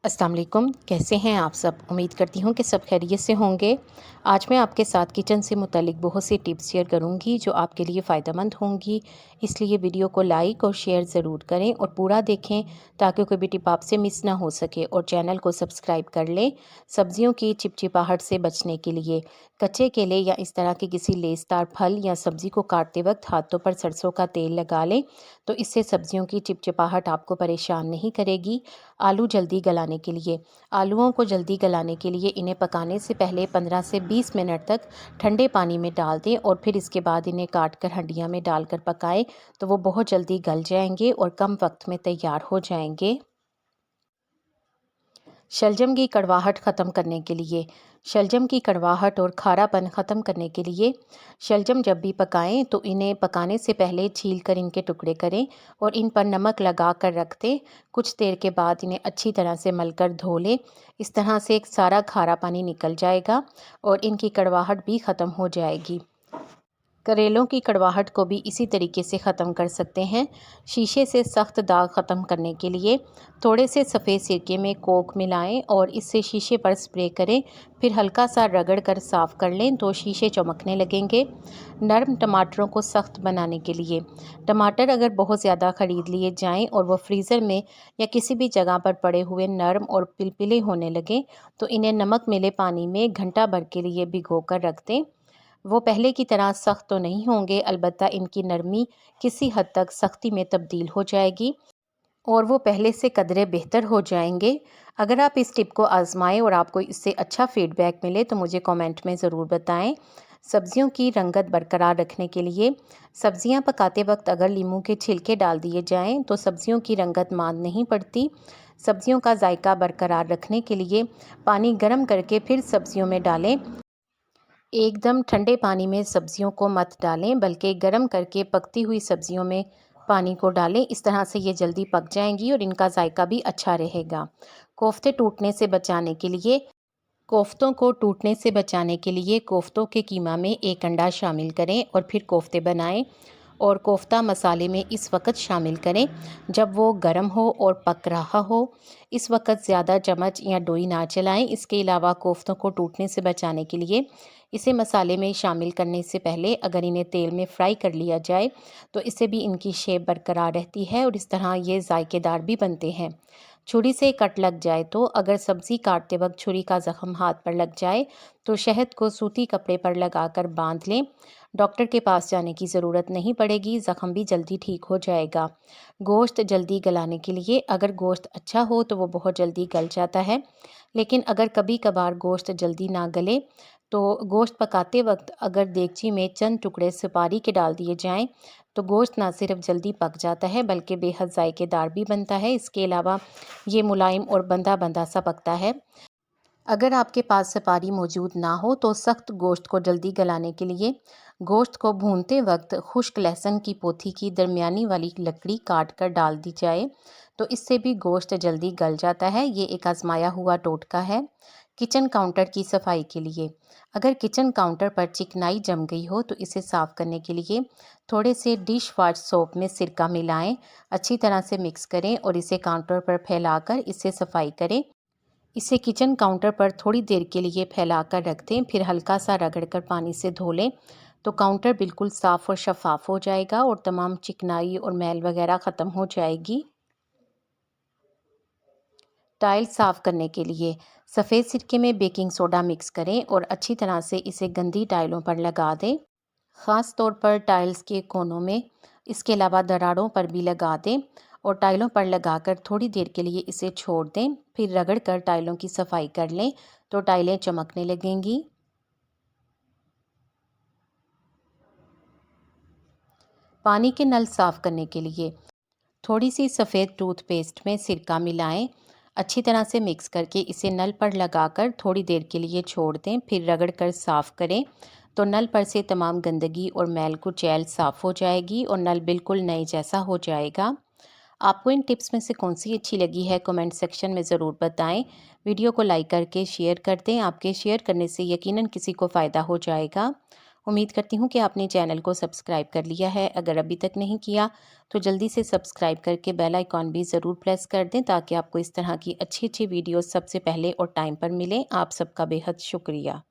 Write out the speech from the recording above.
अस्सलाम वालेकुम, कैसे हैं आप सब। उम्मीद करती हूँ कि सब खैरियत से होंगे। आज मैं आपके साथ किचन से मुतालिक बहुत सी टिप्स शेयर करूँगी जो आपके लिए फ़ायदेमंद होंगी। इसलिए वीडियो को लाइक और शेयर ज़रूर करें और पूरा देखें ताकि कोई भी टिप आपसे मिस ना हो सके, और चैनल को सब्सक्राइब कर लें। सब्जियों की चिपचिपाहट से बचने के लिए कच्चे केले या इस तरह के किसी लेसदार फल या सब्ज़ी को काटते वक्त हाथों पर सरसों का तेल लगा लें, तो इससे सब्जियों की चिपचिपाहट आपको परेशान नहीं करेगी। आलू जल्दी गलाने के लिए आलूओं को जल्दी गलाने के लिए इन्हें पकाने से पहले 15 से 20 मिनट तक ठंडे पानी में डाल दें और फिर इसके बाद इन्हें काट कर हंडिया में डालकर पकाएं, तो वो बहुत जल्दी गल जाएंगे और कम वक्त में तैयार हो जाएंगे। शलजम की कड़वाहट ख़त्म करने के लिए शलजम की कड़वाहट और खारापन ख़त्म करने के लिए शलजम जब भी पकाएं तो इन्हें पकाने से पहले छील कर इनके टुकड़े करें और इन पर नमक लगा कर रख दें। कुछ देर के बाद इन्हें अच्छी तरह से मलकर धो लें। इस तरह से एक सारा खारा पानी निकल जाएगा और इनकी कड़वाहट भी ख़त्म हो जाएगी। करेलों की कड़वाहट को भी इसी तरीके से ख़त्म कर सकते हैं। शीशे से सख्त दाग ख़त्म करने के लिए थोड़े से सफ़ेद सिरके में कोक मिलाएं और इससे शीशे पर स्प्रे करें, फिर हल्का सा रगड़ कर साफ़ कर लें तो शीशे चमकने लगेंगे। नरम टमाटरों को सख्त बनाने के लिए टमाटर अगर बहुत ज़्यादा ख़रीद लिए जाएं और वो फ्रीज़र में या किसी भी जगह पर पड़े हुए नरम और पिलपिले होने लगें, तो इन्हें नमक मिले पानी में घंटा भर के लिए भिगो कर रख दें। वो पहले की तरह सख्त तो नहीं होंगे, अलबत्ता इनकी नरमी किसी हद तक सख्ती में तब्दील हो जाएगी और वो पहले से कदरे बेहतर हो जाएंगे। अगर आप इस टिप को आजमाएं और आपको इससे अच्छा फीडबैक मिले तो मुझे कमेंट में ज़रूर बताएं। सब्जियों की रंगत बरकरार रखने के लिए सब्जियां पकाते वक्त अगर नींबू के छिलके डाल दिए जाएं तो सब्जियों की रंगत मांद नहीं पड़ती। सब्जियों का जायका बरकरार रखने के लिए पानी गर्म करके फिर सब्जियों में डालें। एकदम ठंडे पानी में सब्जियों को मत डालें, बल्कि गर्म करके पकती हुई सब्जियों में पानी को डालें। इस तरह से ये जल्दी पक जाएंगी और इनका जायका भी अच्छा रहेगा। कोफ्ते टूटने से बचाने के लिए कोफ्तों को टूटने से बचाने के लिए कोफ्तों के कीमा में एक अंडा शामिल करें और फिर कोफ्ते बनाएं और कोफ्ता मसाले में इस वक्त शामिल करें जब वो गर्म हो और पक रहा हो। इस वक्त ज़्यादा चम्मच या डोई ना चलाएं। इसके अलावा कोफ्तों को टूटने से बचाने के लिए इसे मसाले में शामिल करने से पहले अगर इन्हें तेल में फ्राई कर लिया जाए तो इससे भी इनकी शेप बरकरार रहती है और इस तरह ये जायकेदार भी बनते हैं। छुरी से कट लग जाए तो अगर सब्ज़ी काटते वक्त छुरी का ज़ख़म हाथ पर लग जाए तो शहद को सूती कपड़े पर लगाकर बांध लें। डॉक्टर के पास जाने की ज़रूरत नहीं पड़ेगी, ज़ख़म भी जल्दी ठीक हो जाएगा। गोश्त जल्दी गलाने के लिए अगर गोश्त अच्छा हो तो वो बहुत जल्दी गल जाता है, लेकिन अगर कभी कभार गोश्त जल्दी ना गले तो गोश्त पकाते वक्त अगर देगची में चंद टुकड़े सुपारी के डाल दिए जाएं तो गोश्त ना सिर्फ जल्दी पक जाता है बल्कि बेहद जायकेदार भी बनता है। इसके अलावा ये मुलायम और बंधा बंधा सा पकता है। अगर आपके पास सुपारी मौजूद ना हो तो सख्त गोश्त को जल्दी गलाने के लिए गोश्त को भूनते वक्त खुश्क लहसुन की पोथी की दरमियानी वाली लकड़ी काट कर डाल दी जाए तो इससे भी गोश्त जल्दी गल जाता है। ये एक आजमाया हुआ टोटका है। किचन काउंटर की सफाई के लिए अगर किचन काउंटर पर चिकनाई जम गई हो तो इसे साफ़ करने के लिए थोड़े से डिश वॉश सोप में सिरका मिलाएं, अच्छी तरह से मिक्स करें और इसे काउंटर पर फैलाकर इससे सफाई करें। इसे किचन काउंटर पर थोड़ी देर के लिए फैलाकर रख दें, फिर हल्का सा रगड़कर पानी से धो लें तो काउंटर बिल्कुल साफ़ और शफाफ हो जाएगा और तमाम चिकनाई और मैल वगैरह ख़त्म हो जाएगी। टाइल साफ़ करने के लिए सफ़ेद सिरके में बेकिंग सोडा मिक्स करें और अच्छी तरह से इसे गंदी टाइलों पर लगा दें, ख़ास तौर पर टाइल्स के कोनों में। इसके अलावा दरारों पर भी लगा दें और टाइलों पर लगाकर थोड़ी देर के लिए इसे छोड़ दें, फिर रगड़ कर टाइलों की सफाई कर लें तो टाइलें चमकने लगेंगी। पानी के नल साफ़ करने के लिए थोड़ी सी सफ़ेद टूथपेस्ट में सिरका मिलाएं, अच्छी तरह से मिक्स करके इसे नल पर लगाकर थोड़ी देर के लिए छोड़ दें, फिर रगड़ कर साफ़ करें तो नल पर से तमाम गंदगी और मैल कुचैल साफ़ हो जाएगी और नल बिल्कुल नए जैसा हो जाएगा। आपको इन टिप्स में से कौन सी अच्छी लगी है कमेंट सेक्शन में ज़रूर बताएं। वीडियो को लाइक करके शेयर कर दें, आपके शेयर करने से यकीनन किसी को फ़ायदा हो जाएगा। उम्मीद करती हूँ कि आपने चैनल को सब्सक्राइब कर लिया है। अगर अभी तक नहीं किया तो जल्दी से सब्सक्राइब करके बेल आइकॉन भी ज़रूर प्रेस कर दें, ताकि आपको इस तरह की अच्छी अच्छी वीडियोस सबसे पहले और टाइम पर मिलें। आप सबका बेहद शुक्रिया।